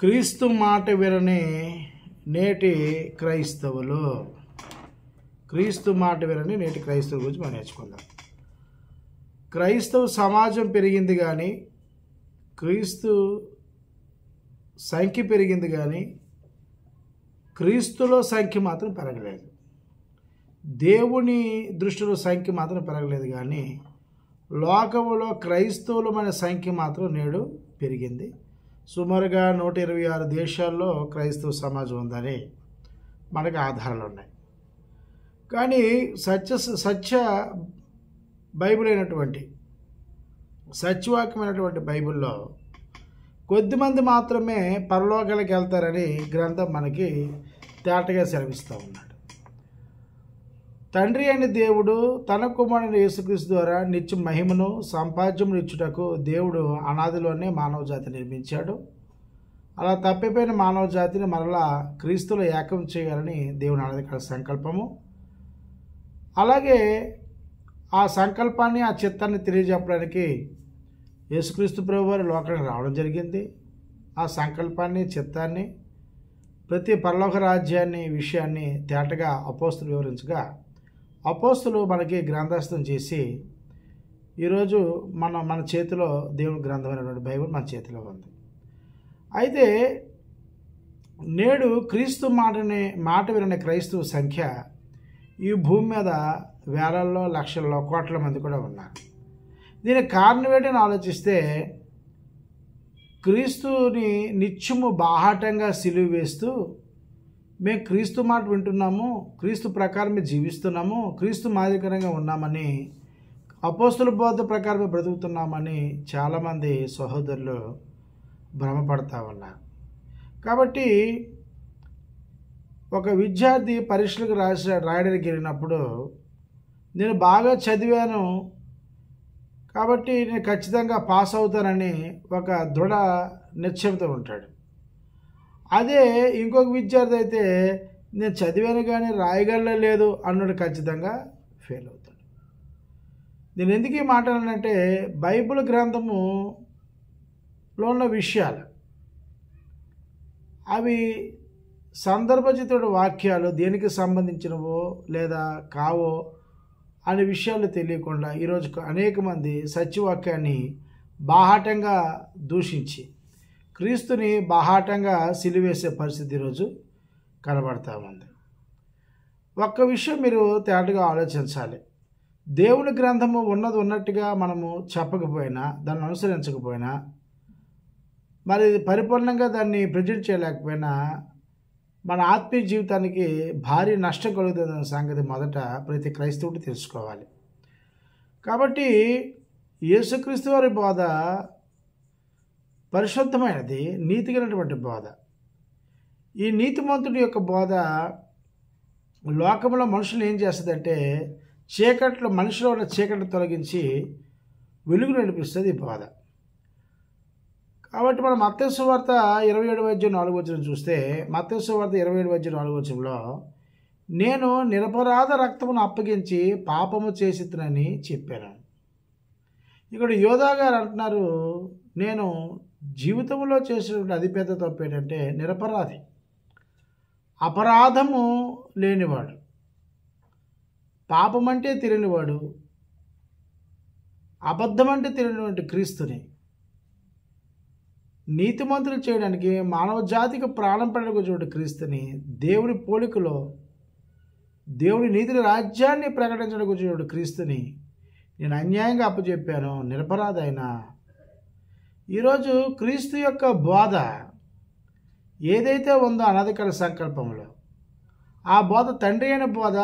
క్రీస్తు మాట వినని నేటి క్రైస్తవులు. క్రీస్తు మాట వినని నేటి క్రైస్తవుల గురించి మనం నేర్చుకుందాం. క్రైస్తవ సమాజం పెరిగింది కానీ, క్రీస్తు సంఖ్య పెరిగింది కానీ, క్రీస్తులో సంఖ్య మాత్రం పెరగలేదు. దేవుని దృష్టిలో సంఖ్య మాత్రం పెరగలేదు కానీ, లోకంలో క్రైస్తవులమైన సంఖ్య మాత్రం నేడు పెరిగింది. సుమారుగా 126 దేశాల్లో క్రైస్తవ సమాజం ఉందని మనకు ఆధారాలు ఉన్నాయి. కానీ సత్య బైబిల్ అయినటువంటి సత్యవాక్యమైనటువంటి బైబిల్లో కొద్దిమంది మాత్రమే పరలోకాలకు వెళ్తారని గ్రంథం మనకి తేటగా సెలవిస్తూ ఉన్నాడు. తండ్రి అయిన దేవుడు తన కుమారుని యేసుక్రీస్తు ద్వారా నిత్య మహిమను సంపాద్యమును ఇచ్చుటకు దేవుడు అనాదిలోనే మానవ జాతి నిర్మించాడు. అలా తప్పిపోయిన మానవ జాతిని మరలా క్రీస్తులో ఏకం చేయాలని దేవుని అనాదికాల సంకల్పము. అలాగే ఆ సంకల్పాన్ని, ఆ చిత్తాన్ని తెలియజెప్పడానికి యేసుక్రీస్తు ప్రభు వారు లోకానికి రావడం జరిగింది. ఆ సంకల్పాన్ని, చిత్తాన్ని, ప్రతి పరలోక రాజ్యాన్ని విషయాన్ని తేటగా అపోస్తులు వివరించగా, అపోస్తులు మనకి గ్రంథస్థం చేసి ఈరోజు మన చేతిలో దేవుని గ్రంథమైనటువంటి బైబిల్ మన చేతిలో ఉంది. అయితే నేడు క్రీస్తు మాట వినని క్రైస్తవ సంఖ్య ఈ భూమి మీద వేలల్లో, లక్షల్లో, కోట్ల మంది కూడా ఉన్నారు. దీనికి కారణం ఏంటని ఆలోచిస్తే, క్రీస్తుని నిత్యము బాహాటంగా సిలువ వేస్తూ మేము క్రీస్తు మాట వింటున్నాము, క్రీస్తు ప్రకారమే జీవిస్తున్నాము, క్రీస్తు మాదిరికరంగా ఉన్నామని, అపోస్తుల బోధ ప్రకారమే బ్రతుకుతున్నామని చాలామంది సహోదరులు భ్రమపడతా ఉన్నారు. కాబట్టి ఒక విద్యార్థి పరీక్షలకు రాయడానికి వెళ్ళినప్పుడు నేను బాగా చదివాను కాబట్టి నేను ఖచ్చితంగా పాస్ అవుతానని ఒక దృఢ నిశ్చయంతో ఉంటాడు. అదే ఇంకొక విద్యార్థి అయితే నేను చదివాను కానీ రాయగలలేదు అన్నాడు, ఖచ్చితంగా ఫెయిల్ అవుతాడు. నేను ఎందుకు ఈ మాట్లాడానంటే, బైబిల్ గ్రంథములో ఉన్న విషయాలు అవి సందర్భోచిత వాక్యాలు దేనికి సంబంధించినవో లేదా కావో అనే విషయాలు తెలియకుండా ఈరోజు అనేక మంది సత్యవాక్యాన్ని బాహాటంగా దూషించి క్రీస్తుని బాహాటంగా సిలివేసే పరిస్థితి ఈరోజు కనబడతా ఉంది. ఒక్క విషయం మీరు తేటగా ఆలోచించాలి. దేవుని గ్రంథము ఉన్నది ఉన్నట్టుగా మనము చెప్పకపోయినా, దాన్ని అనుసరించకపోయినా, మరి పరిపూర్ణంగా దాన్ని ప్రజెంట్ చేయలేకపోయినా మన ఆత్మీయ జీవితానికి భారీ నష్టం కలుగుతుందన్న సంగతి మొదట ప్రతి క్రైస్తవుడు తెలుసుకోవాలి. కాబట్టి యేసుక్రీస్తు వారి బోధ పరిశుద్ధమైనది, నీతిగలటువంటి బోధ. ఈ నీతిమంతుడి యొక్క బోధ లోకంలో మనుషులు ఏం చేస్తుందంటే, మనిషిలో ఉన్న చీకట్లు తొలగించి వెలుగు నడిపిస్తుంది ఈ బోధ. కాబట్టి మనం మత్తయి సువార్త 27:4 చూస్తే, మత్తయి సువార్త 27:4 నేను నిరపరాధ రక్తమును అప్పగించి పాపము చేసినని చెప్పాను. ఇక్కడ యోధా గారు అంటున్నారు, నేను జీవితంలో చేసినటువంటి అతిపెద్ద తప్పు ఏంటంటే నిరపరాధి, అపరాధము లేనివాడు, పాపం అంటే తెలియనివాడు, అబద్ధం అంటే తెలియనిటువంటి క్రీస్తుని నీతిమంతులు చేయడానికి, మానవ జాతికి ప్రాణం పెట్టడానికి క్రీస్తుని, దేవుని పోలికలో దేవుని నీతిని రాజ్యాన్ని ప్రకటించడానికి వచ్చినటువంటి క్రీస్తుని నేను అన్యాయంగా అప్పచెప్పాను, నిరపరాధ అయినా. ఈరోజు క్రీస్తు యొక్క బోధ ఏదైతే ఉందో అనాదికాల సంకల్పంలో, ఆ బోధ తండ్రి అయిన బోధ,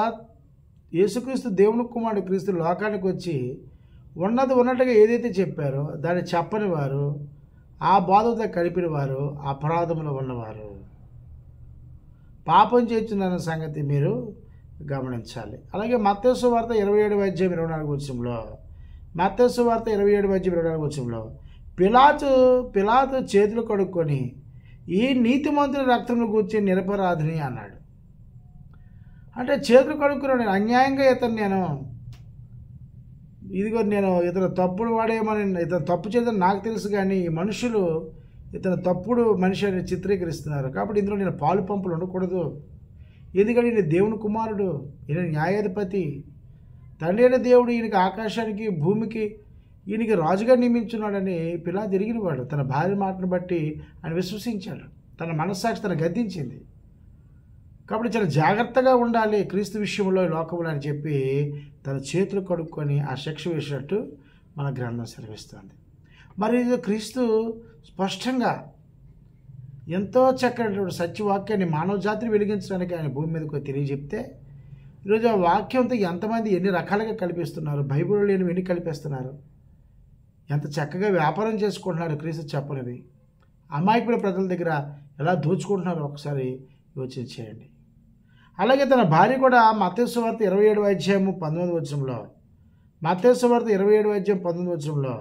యేసుక్రీస్తు దేవుని కుమారుడు క్రీస్తు లోకానికి వచ్చి ఉన్నది ఉన్నట్టుగా ఏదైతే చెప్పారో దాన్ని చెప్పని వారు, ఆ బోధతో కలిపిన వారు అపరాధములు ఉన్నవారు, పాపం చేస్తున్న సంగతి మీరు గమనించాలి. అలాగే మత్తయి సువార్త 27:24 మత్తయి సువార్త 27:24 పిలాతు చేతులు కడుక్కొని ఈ నీతిమంతుల రక్తమును గూర్చి నిరపరాధిని అన్నాడు. అంటే చేతులు కడుక్కున్నాడు, అన్యాయంగా ఇతను తప్పుడు వాడేమని, ఇతను తప్పు చేద్దని నాకు తెలుసు, కానీ ఈ మనుషులు ఇతను తప్పుడు మనిషి అని చిత్రీకరిస్తున్నారు. కాబట్టి ఇందులో నేను పాలు పంపులు ఉండకూడదు. ఎందుకంటే ఈయన దేవుని కుమారుడు, ఈయన న్యాయాధిపతి, తండ్రి అయిన దేవుడు ఈయనకి ఆకాశానికి భూమికి ఈయనకి రాజుగా నియమించున్నాడని పిలాతు ఎరిగినవాడు. తన భార్య మాటను బట్టి ఆయన విశ్వసించాడు. తన మనస్సాక్షి తన గద్దించింది. కాబట్టి చాలా జాగ్రత్తగా ఉండాలి క్రీస్తు విషయంలో లోకంలో అని చెప్పి తన చేతులు కడుక్కొని ఆ శిక్ష వేసినట్టు మన గ్రంథం సెలవిస్తుంది. మరి ఇది క్రీస్తు స్పష్టంగా ఎంతో చక్కటి సత్యవాక్యాన్ని మానవ జాతిని వెలిగించడానికి ఆయన భూమి మీదకి తెలియజెప్తే ఈరోజు ఆ వాక్యంతో ఎంతమంది ఎన్ని రకాలుగా కల్పిస్తున్నారు, బైబిల్లో లేనివి ఎన్ని కల్పిస్తున్నారు, ఎంత చక్కగా వ్యాపారం చేసుకుంటున్నారు క్రీస్తు చెప్పనివి. అమాయకుల ప్రజల దగ్గర ఎలా దోచుకుంటున్నారో ఒకసారి యోచన చేయండి. అలాగే తన భార్య కూడా మత్తయి సువార్త 27వ అధ్యాయము 19వ వచనంలో, మత్తయి సువార్త 27వ అధ్యాయం 19వ వచనంలో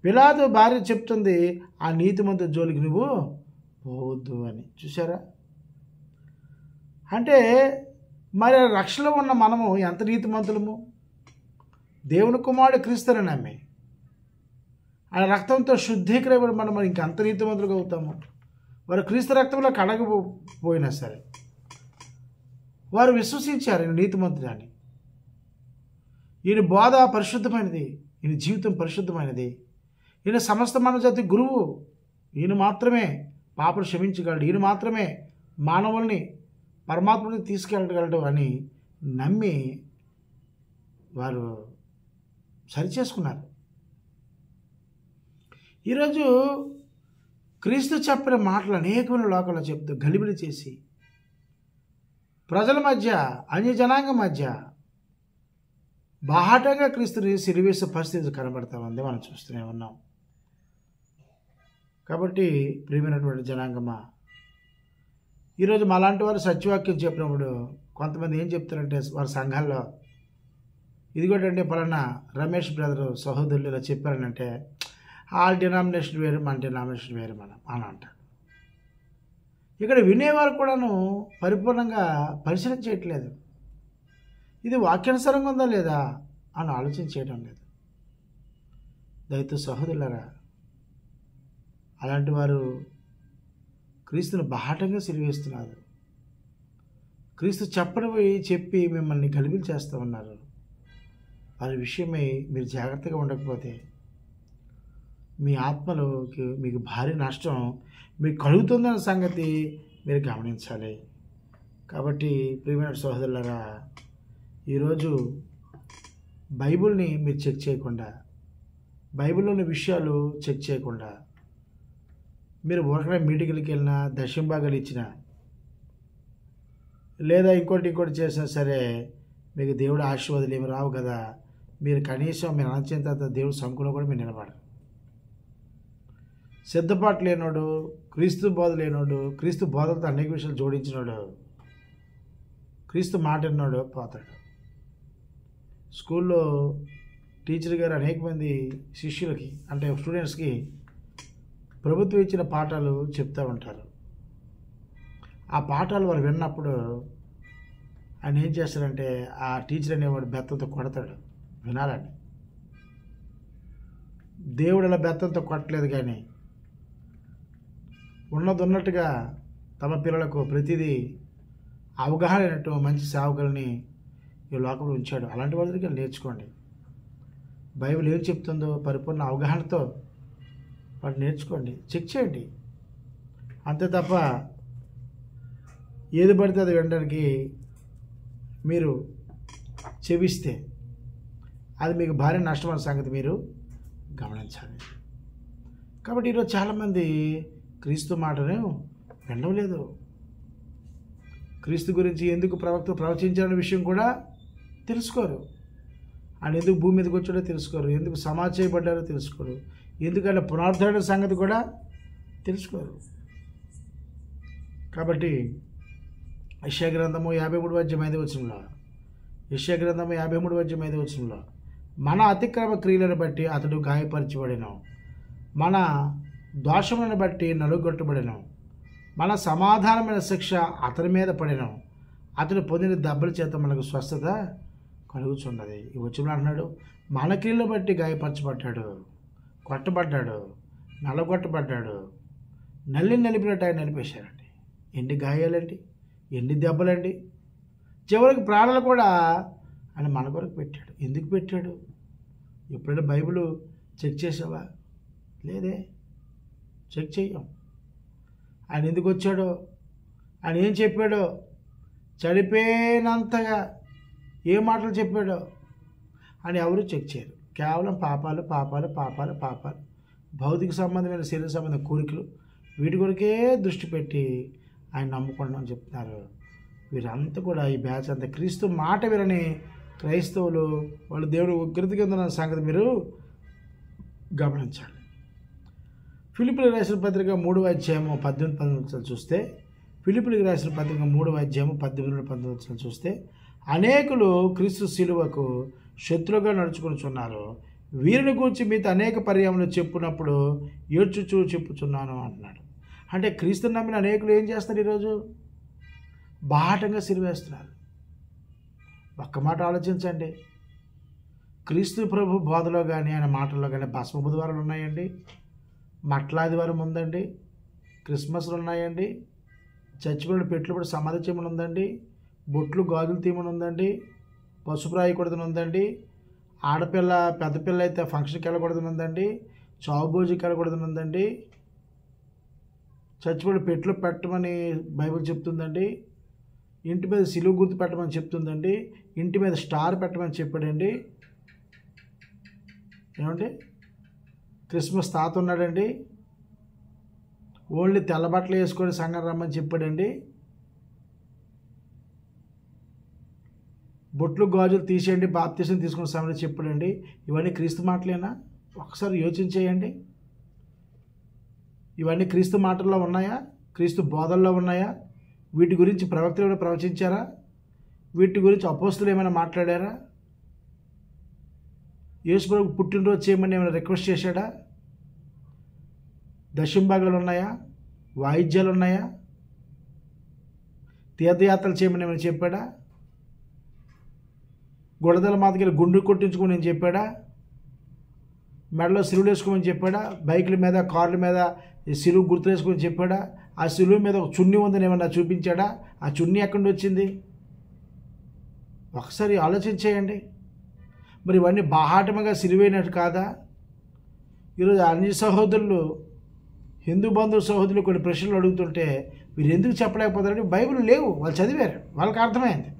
పిలాతు భార్య చెప్తుంది, ఆ నీతిమంతుల జోలికి నువ్వు పోవద్దు అని. చూసారా? అంటే మరి రక్షణలో ఉన్న మనము ఎంత నీతిమంతులము? దేవుని కుమారుడు క్రీస్తుని నమ్మి ఆయన రక్తంతో శుద్ధీకరణ మనం ఇంకంత నీతిమంతులుగా అవుతాము. వారు క్రీస్తు రక్తంలో కడగపోయినా సరే వారు విశ్వసించారు ఈయన నీతిమంతుడని. ఈయన బోధ పరిశుద్ధమైనది, ఈయన జీవితం పరిశుద్ధమైనది, ఈయన సమస్త మానవజాతి గురువు, ఈయన మాత్రమే పాపను క్షమించగలడు, ఈయన మాత్రమే మానవుల్ని పరమాత్మని తీసుకెళ్ళగలడు అని నమ్మి వారు సరిచేసుకున్నారు. ఈరోజు క్రీస్తు చెప్పిన మాటలు అనేకమైన లోకంలో చెప్తూ గలిబిలి చేసి ప్రజల మధ్య అన్య జనాంగం మధ్య బాహాటంగా క్రీస్తుని సిరివేసే పరిస్థితి కనబడతా ఉంది, మనం చూస్తూనే ఉన్నాం. కాబట్టి ప్రియమైనటువంటి జనాంగమా, ఈరోజు మాలాంటి వారు సత్యవాక్యం చెప్పినప్పుడు కొంతమంది ఏం చెప్తారంటే వారి సంఘాల్లో ఇదిగోటండి పలానా రమేష్ బ్రదరు సహోదరులు ఇలా చెప్పారనంటే ఆ డినామినేషన్ వేరు మన డినామినేషన్ వేరు మనం అని అంటారు. ఇక్కడ వినేవారు కూడాను పరిపూర్ణంగా పరిశీలన చేయట్లేదు. ఇది వాక్యానుసారంగా ఉందా లేదా అని ఆలోచన చేయడం లేదు. దయతో సహోదరులారా, అలాంటి వారు క్రీస్తును బాహాటంగా సిరివేస్తున్నారు. క్రీస్తు చెప్పనివి చెప్పి మిమ్మల్ని గలిబిలి చేస్తూ ఉన్నారు. వారి విషయమై మీరు జాగ్రత్తగా ఉండకపోతే మీ ఆత్మలోకి మీకు భారీ నష్టం మీకు కలుగుతుందన్న సంగతి మీరు గమనించాలి. కాబట్టి ప్రియమైన సహోదరులారా, ఈరోజు బైబిల్ని మీరు చెక్ చేయకుండా, బైబిల్లోని విషయాలు చెక్ చేయకుండా మీరు ఒకటే మీటింగ్లకి వెళ్ళినా, దశంభాగాలు ఇచ్చినా, లేదా ఇంకోటి చేసినా సరే మీకు దేవుడు ఆశీర్వాదాలు ఏమి రావు కదా. మీరు కనీసం మీరు అనంచిన తర్వాత దేవుడు సముఖంలో కూడా మీరు నిలబడరు. సిద్ధపాటు లేనోడు, క్రీస్తు బోధ లేనోడు, క్రీస్తు బోధలతో అనేక విషయాలు జోడించినాడు, క్రీస్తు మాట విన్నాడు పోతాడు. స్కూల్లో టీచర్ గారు అనేక మంది శిష్యులకి అంటే స్టూడెంట్స్కి ప్రభుత్వం ఇచ్చిన పాఠాలు చెప్తూ ఉంటారు. ఆ పాఠాలు వారు విన్నప్పుడు ఆయన ఏం చేస్తారంటే ఆ టీచర్ అనేవాడు బెత్తంతో కొడతాడు వినాలని. దేవుడు అలా బెత్తంతో కొట్టలేదు, కానీ ఉన్నట్టుగా తమ పిల్లలకు ప్రతిదీ అవగాహన అయినట్టు మంచి సేవకుల్ని ఈ లోకంలో ఉంచాడు. అలాంటి వాళ్ళ దగ్గర నేర్చుకోండి. బైబిల్ ఏం చెప్తుందో పరిపూర్ణ అవగాహనతో వాటి నేర్చుకోండి, చెక్ చేయండి. అంతే తప్ప ఏది పడితే అది వినడానికి మీరు చెవిస్తే అది మీకు భారీ నష్టమైన సంగతి మీరు గమనించాలి. కాబట్టి ఈరోజు చాలామంది క్రీస్తు మాటను వినడం లేదు. క్రీస్తు గురించి ఎందుకు ప్రవక్త ప్రవచించాలనే విషయం కూడా తెలుసుకోరు. ఆయన ఎందుకు భూమి మీదకి వచ్చాడో తెలుసుకోరు, ఎందుకు సమాజ చేయబడ్డారో తెలుసుకోరు, ఎందుకంటే పునరుద్ధరణ సంగతి కూడా తెలుసుకోరు. కాబట్టి యెషయా గ్రంథము 53వ అధ్యాయం 5వ వచనంలో, యెషయా గ్రంథము 53వ అధ్యాయం 5వ వచనంలో, మన అతిక్రమ క్రియలను బట్టి అతడు గాయపరచబడెను, మన దోషములను బట్టి నలుగొట్టబడెను, మన సమాధానమైన శిక్ష అతని మీద పడెను, అతడు పొందిన దెబ్బల చేత మనకు స్వస్థత కలుగుచున్నది. ఈ వచనంలో అంటున్నాడు మన క్రియలను బట్టి గాయపరచబడ్డాడు, కొట్టబడ్డాడు, నలగొట్టబడ్డాడు, నలిపినట్టు ఆయన నలిపేశారండి. ఎన్ని గాయాలండి, ఎన్ని దెబ్బలండి. చివరికి ప్రాణాలు కూడా ఆయన మన కొరకు పెట్టాడు. ఎందుకు పెట్టాడు? ఎప్పుడైనా బైబిల్ చెక్ చేసావా? లేదే, చెక్ చెయ్యం. ఆయన ఎందుకు వచ్చాడో, ఆయన ఏం చెప్పాడో, చనిపోయినంతగా ఏ మాటలు చెప్పాడో అని ఎవరు చెక్ చేయరు. కేవలం పాపాలు పాపాలు పాపాలు పాపాలు, భౌతిక సంబంధమైన శరీర సంబంధమైన కోరికలు, వీటి కొరకే దృష్టి పెట్టి ఆయన నమ్ముకుంటామని చెప్తున్నారు. వీరంతా కూడా ఈ బ్యాచ్ అంతా క్రీస్తు మాట వినని క్రైస్తవులు, వాళ్ళు దేవుడు ఉగ్రత కింద ఉన్న సంగతి మీరు గమనించాలి. ఫిలిప్పీయులకు రాసిన పత్రిక 3వ అధ్యాయము 18-19 చూస్తే, ఫిలిప్పీయులకు రాసిన పత్రిక 3వ అధ్యాయము 18-19 చూస్తే, అనేకులు క్రీస్తు శిలువకు శత్రువుగా నడుచుకొనిచున్నారు. వీరిని గురించి మీతో అనేక పర్యాయములు చెప్పునప్పుడు ఏడ్చుచూ చెప్పుచున్నాను అంటున్నాడు. అంటే క్రీస్తుని నమ్మిన అనేకులు ఏం చేస్తారు? ఈరోజు బాహటంగా సిరివేస్తున్నారు. ఒక్క మాట ఆలోచించండి. క్రీస్తు ప్రభు బోధలో కానీ ఆయన మాటల్లో కానీ భస్మ బుధవారాలు ఉన్నాయండి, మట్లాదివారం ఉందండి, క్రిస్మస్లు ఉన్నాయండి, చచ్చిపోయిన పెట్టుబడి సమాధి చేయమని ఉందండి, బొట్లు గాజులు తీయమని ఉందండి, పసుపు రాయకూడదని ఉందండి, ఆడపిల్ల పెద్దపిల్ల అయితే ఫంక్షన్కి వెళ్ళకూడదని ఉందండి, చావుభోజీకి వెళ్ళకూడదని ఉందండి, చచ్చిపోయిన పెట్లు పెట్టమని బైబిల్ చెప్తుందండి, ఇంటి మీద సిలువ గుర్తు పెట్టమని చెప్తుందండి, ఇంటి మీద స్టార్ పెట్టమని చెప్పాడండి. ఏమండి, క్రిస్మస్ తాత ఉన్నాడండి, ఓన్లీ తెల్ల బట్టలు వేసుకొని సంఘం రమ్మని చెప్పాడండి, బొట్లు గాజులు తీసేయండి బాప్తిసం తీసుకున్న సమయంలో చెప్పాడండి. ఇవన్నీ క్రీస్తు మాటలేనా? ఒకసారి యోచించేయండి. ఇవన్నీ క్రీస్తు మాటల్లో ఉన్నాయా? క్రీస్తు బోధల్లో ఉన్నాయా? వీటి గురించి ప్రవక్తలు ఏమైనా ప్రవచించారా? వీటి గురించి అపోస్తులు ఏమైనా మాట్లాడారా? యేసు ప్రభు పుట్టినరోజు చేయమని ఏమైనా రిక్వెస్ట్ చేశాడా? దశంభాగాలు ఉన్నాయా? వాయిద్యాలు ఉన్నాయా? తీర్థయాత్రలు చేయమని ఏమైనా చెప్పాడా? గొడదల మాతకి గుండు కొట్టించుకోమని నేను చెప్పాడా? మెడలో సిలువలు వేసుకోమని చెప్పాడా? బైకుల మీద కార్ల మీద సిలువు గుర్తు వేసుకోమని చెప్పాడా? ఆ సిలువ మీద ఒక చున్నీ ఉందని ఏమన్నా చూపించాడా? ఆ చున్నీ ఎక్కడి నుంచి వచ్చింది? ఒకసారి ఆలోచించేయండి. మరి ఇవన్నీ బాహాటముగా సిలువైనట్టు కాదా? ఈరోజు అన్ని సహోదరులు, హిందూ బంధువు సహోదరులు కొన్ని ప్రశ్నలు అడుగుతుంటే వీరు ఎందుకు చెప్పలేకపోతారంటే బైబిల్ లేవు, వాళ్ళు చదివారు, వాళ్ళకి అర్థమైంది.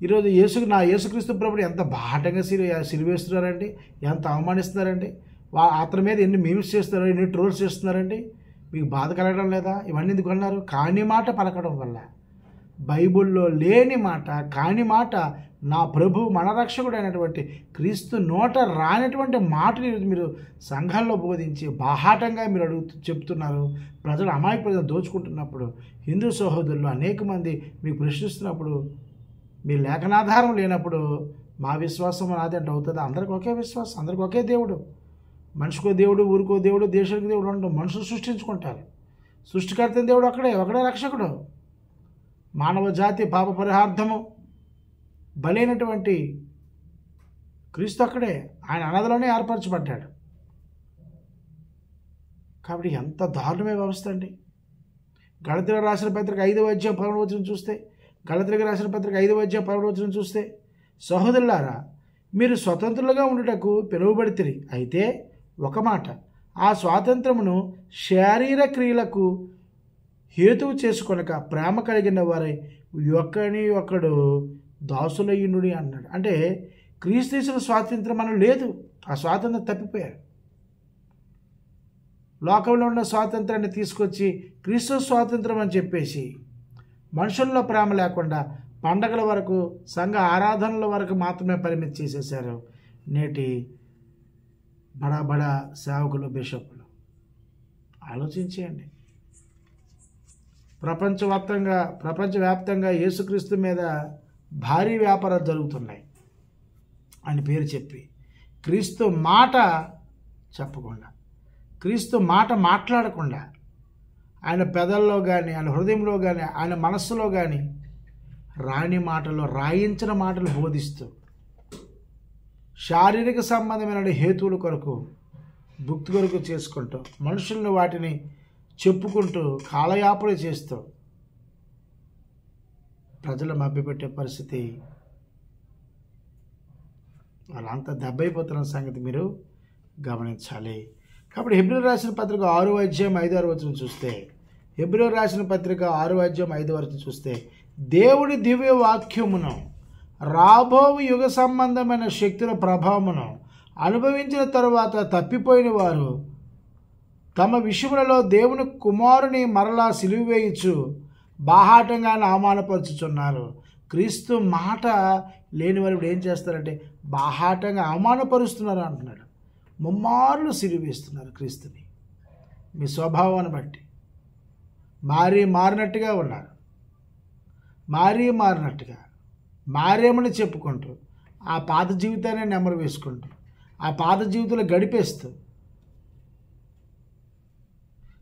ఈరోజు యేసుక్రీస్తు ప్రభుని ఎంత బాహటంగా సిలువేస్తున్నారండి, ఎంత అవమానిస్తున్నారండి, అతని మీద ఎన్ని మీమ్స్ చేస్తున్నారు, ఎన్ని ట్రోల్స్ చేస్తున్నారండి. మీకు బాధ కలగడం లేదా? ఇవన్నీ ఎందుకు అన్నారు? కాని మాట పలకడం వల్ల. బైబిల్లో లేని మాట, కాని మాట, నా ప్రభు మన రక్షకుడు అయినటువంటి క్రీస్తు నోట రానటువంటి మాటలు మీరు సంఘాల్లో బోధించి బాహాటంగా మీరు చెప్తున్నారు. ప్రజలు అమాయక ప్రజలు దోచుకుంటున్నప్పుడు, హిందూ సహోదరులు అనేక మంది మీకు ప్రశ్నిస్తున్నప్పుడు, మీ లేఖనాధారం లేనప్పుడు మా విశ్వాసం నాది అంటే అవుతుంది? అందరికి ఒకే విశ్వాసం, అందరికి ఒకే దేవుడు. మనిషికో దేవుడు, ఊరికో దేవుడు, దేశానికి దేవుడు ఉండవు. మనుషులు సృష్టించుకుంటారు. సృష్టికర్త దేవుడు ఒకడే రక్షకుడు. మానవ జాతి పాప పరిహార్థము బలైనటువంటి క్రీస్తు అక్కడే, ఆయన అనాథలోనే ఏర్పరచబడ్డాడు. కాబట్టి ఎంత దారుణమైన వ్యవస్థ అండి. గళతీయులకు రాసిన పత్రిక 5వ అధ్యాయం 11వ వచనం చూస్తే, గళతీయులకు రాసిన పత్రిక 5వ అధ్యాయం 11వ వచనం చూస్తే, సహోదరులారా, మీరు స్వతంత్రులుగా ఉండుటకు పిలువబడితిరి. అయితే ఒక మాట, ఆ స్వాతంత్రమును శారీర క్రియలకు హేతువు చేసుకొనక ప్రేమ కలిగిన వారై ఒకని ఒకడు దాసులయ్యుండుడి అన్నాడు. అంటే క్రీస్తు ఇచ్చిన స్వాతంత్రం మనం లేదు, ఆ స్వాతంత్రం తప్పిపోయారు. లోకంలో ఉన్న స్వాతంత్రాన్ని తీసుకొచ్చి క్రీస్తు స్వాతంత్రం అని చెప్పేసి మనుషుల్లో ప్రేమ లేకుండా పండగల వరకు, సంఘ ఆరాధనల వరకు మాత్రమే పరిమితి చేసేసారు నేటి బడా సేవకులు, బిషపులు. ఆలోచించేయండి. ప్రపంచవ్యాప్తంగా యేసుక్రీస్తు మీద భారీ వ్యాపారాలు జరుగుతున్నాయి అని పేరు చెప్పి, క్రీస్తు మాట చెప్పకుండా, క్రీస్తు మాట మాట్లాడకుండా, ఆయన పెదల్లో కానీ, ఆయన హృదయంలో కానీ, ఆయన మనస్సులో కానీ రాని మాటలు, రాయించిన మాటలు బోధిస్తూ శారీరక సంబంధమైన హేతువుల కొరకు భుక్తి కొరకు చేసుకుంటూ, మనుషులను వాటిని చెప్పుకుంటూ, కాలయాపన చేస్తూ ప్రజలు మభ్యపెట్టే పరిస్థితి, వాళ్ళంతా దెబ్బైపోతున్న సంగతి మీరు గమనించాలి. కాబట్టి హెబ్రీయులకు రాసిన పత్రిక 6వ అధ్యాయం 5-6 వచనం చూస్తే, హెబ్రీయులకు రాసిన పత్రిక 6వ అధ్యాయం 5 వచనం చూస్తే, దేవుడి దివ్య వాక్యమును రాబో యుగ సంబంధమైన శక్తుల ప్రభావమును అనుభవించిన తరువాత తప్పిపోయిన వారు తమ విషయములలో దేవుని కుమారుని మరలా సిలువ వేయచ్చు బాహాటంగా అవమానపరుచుచున్నారు. క్రీస్తు మాట లేని వారు ఇప్పుడు ఏం చేస్తారంటే బాహాటంగా అవమానపరుస్తున్నారు అంటున్నాడు. ముమ్మారులు సిలువ వేస్తున్నారు క్రీస్తుని. మీ స్వభావాన్ని బట్టి మారినట్టుగా ఉన్నారు. మారినట్టుగా మారేమని చెప్పుకుంటూ, ఆ పాత జీవితాన్ని నెమరు వేసుకుంటూ, ఆ పాత జీవితంలో గడిపేస్తూ,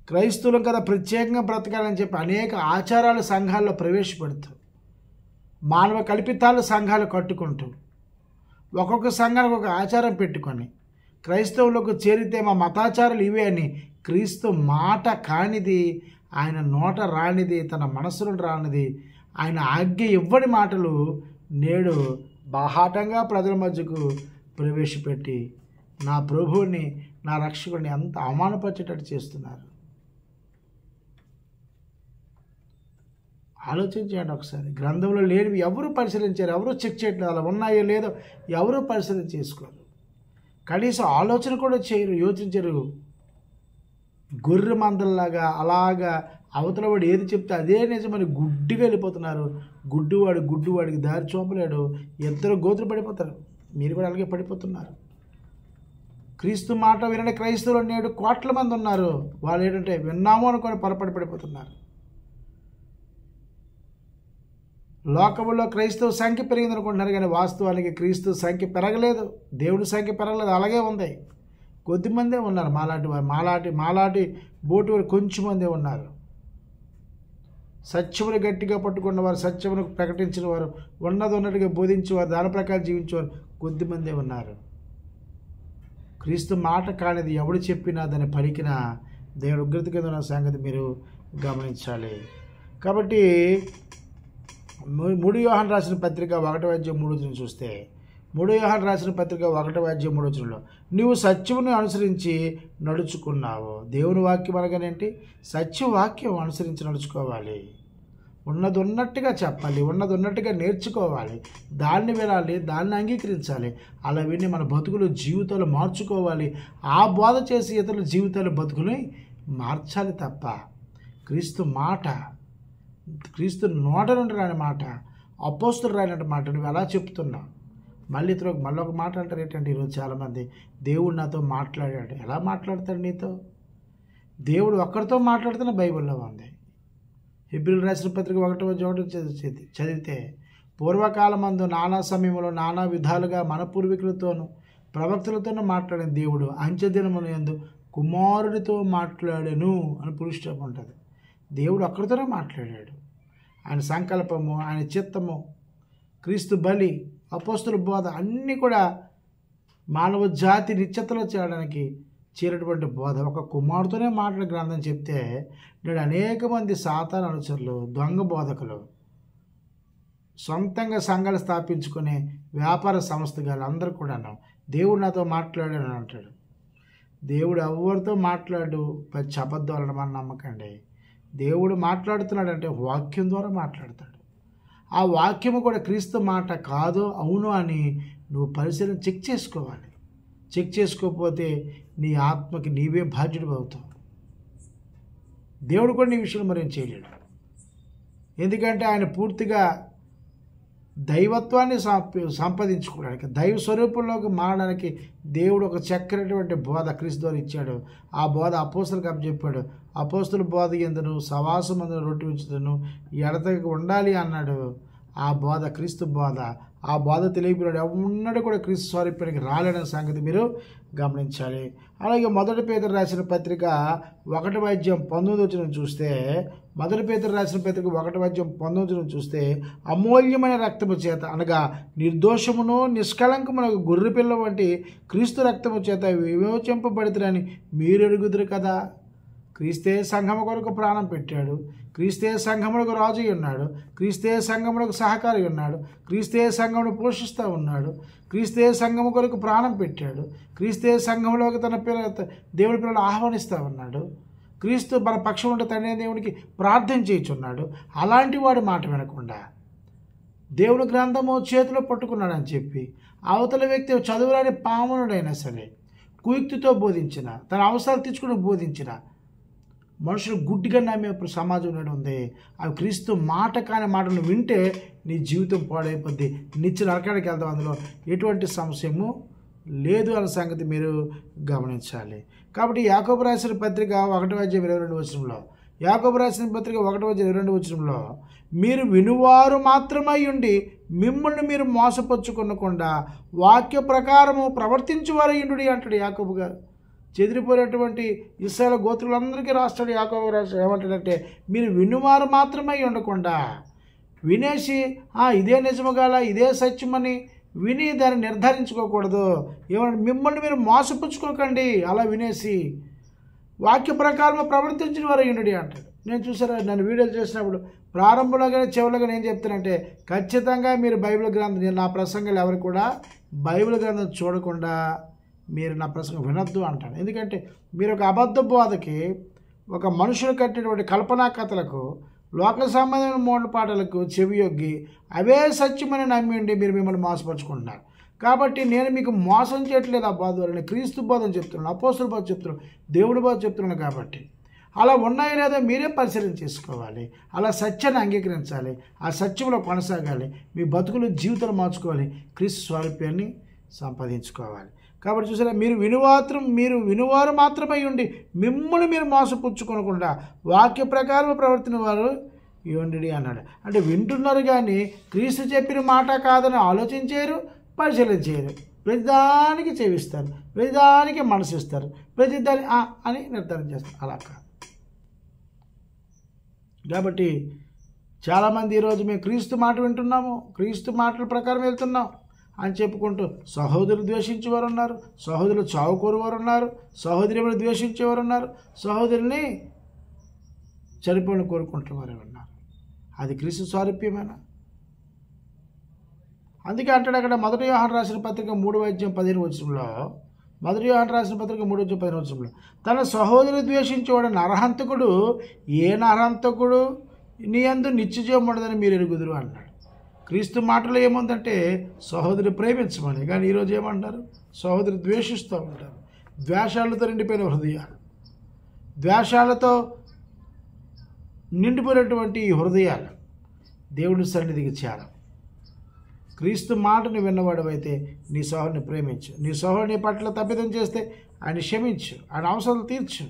క్రైస్తవులం కదా ప్రత్యేకంగా బ్రతకాలని చెప్పి అనేక ఆచారాలు సంఘాల్లో ప్రవేశపెడుతూ, మానవ కల్పితాలు సంఘాలు కట్టుకుంటూ, ఒక్కొక్క సంఘానికి ఒక ఆచారం పెట్టుకొని క్రైస్తవులకు చేరితే మా మతాచారాలు ఇవే అని క్రీస్తు మాట కానిది, ఆయన నోట రానిది, తన మనసులో రానిది, ఆయన ఆజ్ఞ ఇవ్వని మాటలు నేడు బాహాటంగా ప్రజల మధ్యకు ప్రవేశపెట్టి నా ప్రభువుని, నా రక్షకుడిని అంత అవమానపరిచేటట్టు చేస్తున్నారు. ఆలోచించండి ఒకసారి. గ్రంథంలో లేనివి ఎవరు పరిశీలించారు, ఎవరు చెక్ చేయట్లేదు. అలా ఉన్నాయో లేదో ఎవరు పరిశీలన చేసుకోరు. కనీసం ఆలోచన కూడా చేయరు, యోచించరు. గొర్రె మందల్లాగా అలాగా అవతల వాడు ఏది చెప్తే అదే నిజమని గుడ్డిగా వెళ్ళిపోతున్నారు. గుడ్డివాడికి దారి చూపలేడు. ఎందరో గోతులు పడిపోతారు. మీరు కూడా అలాగే పడిపోతున్నారు. క్రీస్తు మాట వినని క్రైస్తవులు నేడు కోట్ల మంది ఉన్నారు. వాళ్ళు ఏంటంటే విన్నాము అనుకొని పొరపడి పడిపోతున్నారు. లోకంలో క్రైస్తవ సంఖ్య పెరిగింది అనుకుంటున్నారు, కానీ వాస్తవానికి క్రీస్తు సంఖ్య పెరగలేదు, దేవుడి సంఖ్య పెరగలేదు, అలాగే ఉంది. కొద్దిమందే ఉన్నారు మాలాటి బోటు వారు కొంచెం మందే ఉన్నారు. సత్యమును గట్టిగా పట్టుకున్నవారు, సత్యమును ప్రకటించిన వారు, ఉన్నది ఉన్నట్టుగా బోధించేవారు, దాని ప్రకారం జీవించేవారు కొద్దిమందే ఉన్నారు. క్రీస్తు మాట కానిది ఎవడు చెప్పినా దాన్ని పలికినా దేవుడు ఉగ్రత కింద ఉన్న సంగతి మీరు గమనించాలి. కాబట్టి 3 యోహాను రాసిన పత్రిక 1వ అధ్యాయం 3వ వచనం చూస్తే, 3 యోహాను రాసిన పత్రిక 1వ అధ్యాయం 3వ వచనంలో నీవు సత్యమును అనుసరించి నడుచుకున్నావు. దేవుని వాక్యం అనగానేంటి? సత్యవాక్యం అనుసరించి నడుచుకోవాలి. ఉన్నది ఉన్నట్టుగా చెప్పాలి, ఉన్నది ఉన్నట్టుగా నేర్చుకోవాలి, దాన్ని వినాలి, దాన్ని అంగీకరించాలి. అలా విని మన బతుకులు జీవితాలు మార్చుకోవాలి. ఆ బోధ చేసి ఇతరుల జీవితాలు బతుకుని మార్చాలి తప్ప క్రీస్తు మాట, క్రీస్తు నోట నుండి రాని మాట, అపోస్తులు రాని మాట నువ్వు ఎలా చెప్తున్నావు? మళ్ళీ ఒక మాట అంటారు ఏంటంటే ఈరోజు చాలామంది, దేవుడు నాతో మాట్లాడాడు. ఎలా మాట్లాడతాడు నీతో? దేవుడు ఒక్కరితో మాట్లాడుతున్న బైబిల్లో ఉంది. హెబ్రీయులకు రాసిన పత్రిక 1వ అధ్యాయం చదివితే, పూర్వకాలమందు నానా సమయంలో నానా విధాలుగా మన పూర్వీకులతోనూ ప్రవక్తలతోనూ మాట్లాడిన దేవుడు అంత్యదినమున యందు కుమారుడితో మాట్లాడెను అని పురుషం ఉంటుంది. దేవుడు ఒక్కరితోనే మాట్లాడాడు. ఆయన సంకల్పము, ఆయన చిత్తము, క్రీస్తు బలి, అపోస్తుల బోధ అన్నీ కూడా మానవ జాతి నిశ్చతలో చేయడానికి చేరినటువంటి బోధ ఒక కుమారుతోనే మాట్లాడే గ్రంథం చెప్తే, నేడు అనేక మంది సాతాను అనుచరులు, దొంగ బోధకులు, సొంతంగా సంఘాలు స్థాపించుకునే వ్యాపార సంస్థలు అందరూ కూడాను దేవుడు నాతో మాట్లాడాను అంటాడు. దేవుడు ఎవరితో మాట్లాడు, పచ్చి అబద్ధాలను మనం నమ్మకండి. దేవుడు మాట్లాడుతున్నాడంటే వాక్యం ద్వారా మాట్లాడతాడు. ఆ వాక్యము కూడా క్రీస్తు మాట కాదో అవును అని నువ్వు పరిశీలన చెక్ చేసుకోవాలి. చెక్ చేసుకోకపోతే నీ ఆత్మకి నీవే బాధ్యుడు అవుతావు. దేవుడు కూడా నీ విషయంలో మరేం చేయలేడు. ఎందుకంటే ఆయన పూర్తిగా దైవత్వాన్ని సంపాదించుకోవడానికి, దైవ స్వరూపంలోకి మారడానికి దేవుడు ఒక చక్కనటువంటి బోధ క్రీస్తు ద్వారా ఇచ్చాడు. ఆ బోధ అపోస్తులకు అప్పచెప్పాడు. అపోస్తుల బోధ ఎందును సవాసం అందును రొట్టె ఉంచుతాను ఎడతెగక ఉండాలి అన్నాడు. ఆ బోధ క్రీస్తు బోధ, ఆ బోధ తెలియపినాడు ఎవన్నాడు కూడా క్రీస్తు స్వరూపానికి రాలేడనే సంగతి మీరు గమనించాలి. అలాగే 1 పేతురు రాసిన పత్రిక 1:19 చూస్తే 1 పేతురు రాసిన పత్రిక 1:19 చూస్తే అమూల్యమైన రక్తము చేత అనగా నిర్దోషమును నిష్కళంకమున గొర్రెపిల్ల వంటి క్రీస్తు రక్తము చేత విమోచింపబడుతురని మీరు ఎరుగుదురు కదా. క్రీస్తే సంఘము కొరకు ప్రాణం పెట్టాడు, క్రీస్తే సంఘములకు రాజు ఉన్నాడు, క్రీస్తే సంఘములకు సహకారి ఉన్నాడు, క్రీస్తే సంఘమును పోషిస్తూ ఉన్నాడు, క్రీస్తే సంఘము కొరకు ప్రాణం పెట్టాడు, క్రీస్తే సంఘంలోకి తన దేవుడి పిల్లలు ఆహ్వానిస్తూ ఉన్నాడు, క్రీస్తు మన పక్షం ఉంటే తండ్రి దేవునికి ప్రార్థన చేయుచున్నాడు. అలాంటి వాడి మాట వినకుండా దేవుని గ్రంథము చేతిలో పట్టుకున్నాడని చెప్పి అవతల వ్యక్తి చదువురాని పామనుడైనా సరే కుయుక్తితో బోధించిన, తన అవసరాలు తెచ్చుకుని బోధించిన మనుషులు గుడ్డిగా నమ్మే సమాజం ఉంది. అవి క్రీస్తు మాట కాని మాటలు వింటే నీ జీవితం పాడైపోద్ది, నిత్య నరకానికి వెళ్తాం, అందులో ఎటువంటి సమస్యము లేదు అనే సంగతి మీరు గమనించాలి. కాబట్టి యాకోబు రాసిన పత్రిక 1:22 యాకోబు రాసిన పత్రిక 1:22 మీరు వినువారు మాత్రమై ఉండి మిమ్మల్ని మీరు మోసపరుచుకొనకుండా వాక్య ప్రకారము ప్రవర్తించువారు ఇండుడి అంటాడు యాకోబు గారు. చెదిరిపోయినటువంటి ఇశ్రాయేలు గోత్రులందరికీ రాస్తాడు యాకోబు రాష్ట్రం. ఏమంటాడంటే మీరు వినువారు మాత్రమై ఉండకుండా వినేసి ఇదే నిజముగాల ఇదే సత్యమని విని దాన్ని నిర్ధారించుకోకూడదు. ఏమన్నా మిమ్మల్ని మీరు మోసపుచ్చుకోకండి, అలా వినేసి వాక్య ప్రకారం ప్రవర్తించిన వారు అయ్యుండి అంటాడు. నేను చూసారా, నన్ను వీడియోలు చేసినప్పుడు ప్రారంభంలో కానీ చివరిలో కానీ ఏం చెప్తానంటే ఖచ్చితంగా మీరు బైబిల్ గ్రంథం, నా ప్రసంగాలు ఎవరు కూడా బైబిల్ గ్రంథం చూడకుండా మీరు నా ప్రసంగం వినొద్దు అంటాను. ఎందుకంటే మీరు ఒక అబద్ధ బోధకి, ఒక మనుషులు కట్టినటువంటి కల్పనా కథలకు, లోక సంబంధమైన మూడు పాటలకు చెవియొగ్గి అవే సత్యమని నమ్మి ఉండి మీరు మిమ్మల్ని మోసపరుచుకుంటున్నారు. కాబట్టి నేను మీకు మోసం చేయట్లేదు. ఆ బోధ నేను క్రీస్తు బోధన చెప్తున్నాను, అపోస్తుల బోధ చెప్తున్నాను, దేవుడి బోధ చెప్తున్నాను. కాబట్టి అలా ఉన్నాయో లేదో మీరే పరిశీలన చేసుకోవాలి. అలా సత్యాన్ని అంగీకరించాలి, ఆ సత్యంలో కొనసాగాలి, మీ బతుకులు జీవితాలు మార్చుకోవాలి, క్రీస్తు స్వరూపాన్ని సంపాదించుకోవాలి. కాబట్టి చూసారా, మీరు వినువారు మాత్రమై ఉండి మిమ్మల్ని మీరు మోసపుచ్చుకోనకుండా వాక్య ప్రకారం ప్రవర్తన వారు ఇవ్వండి అన్నాడు. అంటే వింటున్నారు కానీ క్రీస్తు చెప్పిన మాట కాదని ఆలోచించారు, పరిశీలన చేయరు, ప్రతిదానికి చేవిస్తారు, ప్రతిదానికి మనసిస్తారు, ప్రతిదాని అని నిర్ధారణ చేస్తారు. అలా కాదు. కాబట్టి చాలామంది ఈరోజు మేము క్రీస్తు మాట వింటున్నాము, క్రీస్తు మాటల ప్రకారం వెళ్తున్నాం అని చెప్పుకుంటూ సహోదరులు ద్వేషించేవారు ఉన్నారు, సహోదరులు చావుకోరువారు ఉన్నారు, సహోదరులను ద్వేషించేవారు ఉన్నారు, సహోదరుని చనిపోయిన కోరుకుంటున్నవారు ఉన్నారు. అది క్రీస్తు స్వారూప్యమేనా? అందుకే అంటాడు అక్కడ 1 యోహాను రాసిన పత్రిక 3:15 1 యోహాను రాసిన పత్రిక 3:15 తన సహోదరుని ద్వేషించేవాడు నరహంతకుడు, ఏ నరహంతకుడు నీ యందు నిత్యజీవం ఉండదని మీరు ఎరుగుదురు అన్నాడు. క్రీస్తు మాటలో ఏముందంటే సహోదరు ప్రేమించమని, కానీ ఈరోజు ఏమంటారు? సహోదరు ద్వేషిస్తూ ఉంటారు. ద్వేషాలతో నిండిపోయిన హృదయాలు, ద్వేషాలతో నిండిపోయినటువంటి ఈ హృదయాలు దేవుడి సన్నిధికి చేరం. క్రీస్తు మాటను విన్నవాడు అయితే నీ సహోదరుని ప్రేమించు, నీ సహోదరుని పట్ల తప్పిదం చేస్తే ఆయన క్షమించు, ఆయన అవసరాలు తీర్చు.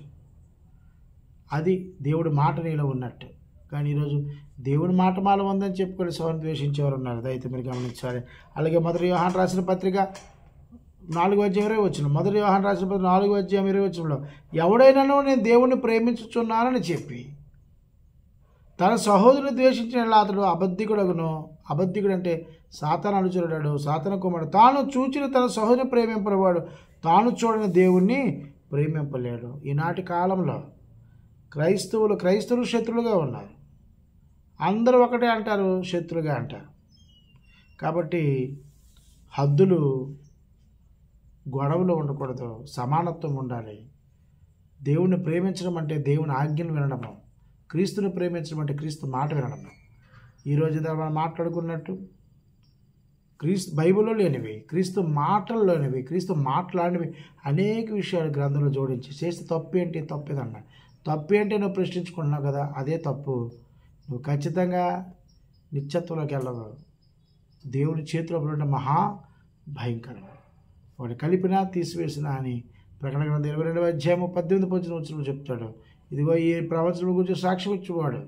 అది దేవుడి మాట నీలో ఉన్నట్టు. కానీ ఈరోజు దేవుని మాట మాల ఉందని చెప్పుకొని సహోదరుని ద్వేషించేవారు ఉన్నారు. దయతో మీరు గమనించాలి. అలాగే 1 యోహాను రాసిన పత్రిక 4:20 1 యోహాను రాసిన పత్రిక 4:20 ఎవడైనానో నేను దేవుణ్ణి ప్రేమించుచున్నానని చెప్పి తన సహోదరుని ద్వేషించిన అతడు అబద్ధికుడగును. అబద్ధికుడు అంటే సాతాను అనుచరుడాడు, సాతాను కుమారుడు. తాను చూచిన తన సహోదరుని ప్రేమింపవాడు తాను చూడని దేవుణ్ణి ప్రేమింపలేడు. ఈనాటి కాలంలో క్రైస్తవులు శత్రులుగా ఉన్నారు. అందరూ ఒకటే అంటారు, శత్రులుగా అంటారు. కాబట్టి హద్దులు, గొడవలు ఉండకూడదు, సమానత్వం ఉండాలి. దేవుణ్ణి ప్రేమించడం అంటే దేవుని ఆజ్ఞను వినడము, క్రీస్తుని ప్రేమించడం అంటే క్రీస్తు మాట వినడము. ఈరోజు మనం మాట్లాడుకున్నట్టు బైబిల్లో లేనివి, క్రీస్తు మాటల్లోనివి, క్రీస్తు మాట్లాడినవి అనేక విషయాలు గ్రంథంలో జోడించి చేస్తే తప్పు ఏంటి, తప్పేదన్నా తప్పు ఏంటి నువ్వు ప్రశ్నించుకుంటున్నావు కదా, అదే తప్పు. నువ్వు ఖచ్చితంగా నిత్యత్వంలోకి వెళ్ళవు. దేవుని చేతిలో ఉండే మహా భయంకరం. వాడు కలిపినా తీసివేసినా అని ప్రకటన గ్రంథం 22:18 చెప్తాడు. ఇదిగో ఈ ప్రవచనం గురించి సాక్ష్యం ఇచ్చేవాడు.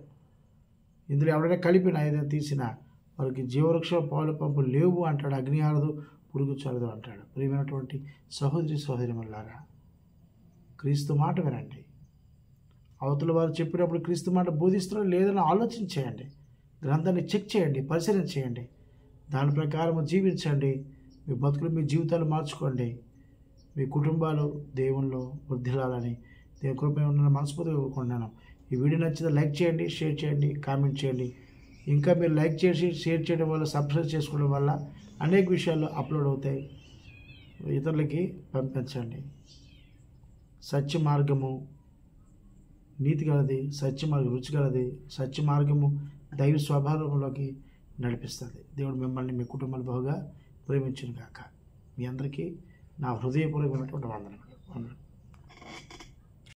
ఇందులో ఎవరైనా కలిపినా ఏదైనా తీసినా వారికి జీవవృక్షం పాలు పంపు లేవు అంటాడు, అగ్ని ఆరదు, పురుగు చాలదు అంటాడు. ప్రియమైనటువంటి సహోదరి సహోదరిమణులారా, క్రీస్తు మాట వినండి. అవతల వారు చెప్పినప్పుడు క్రీస్తు మాట బోధిస్తున్నారో లేదని ఆలోచించేయండి. గ్రంథాన్ని చెక్ చేయండి, పరిశీలన చేయండి, దాని ప్రకారం జీవించండి. మీ బతుకులు, మీ జీవితాలు మార్చుకోండి. మీ కుటుంబాలు దేవునిలో వృద్ధిలాలని దేవుని కృప ఉన్న మనస్ఫూర్తిగా కోరుకుంటున్నాను. ఈ వీడియో నచ్చితే లైక్ చేయండి, షేర్ చేయండి, కామెంట్ చేయండి. ఇంకా మీరు లైక్ చేసి షేర్ చేయడం వల్ల, సబ్స్క్రైబ్ చేసుకోవడం వల్ల అనేక విషయాలు అప్లోడ్ అవుతాయి. ఇతరులకి పంపించండి. సత్య మార్గము నీతి గలది, సత్య మార్గం రుచి గలది. సత్య మార్గము దైవ స్వభావంలోకి నడిపిస్తుంది. దేవుడు మిమ్మల్ని, మీ కుటుంబాలు బహుగా ప్రేమించును గాక. మీ అందరికీ నా హృదయపూర్వకమైనటువంటి వందనములు.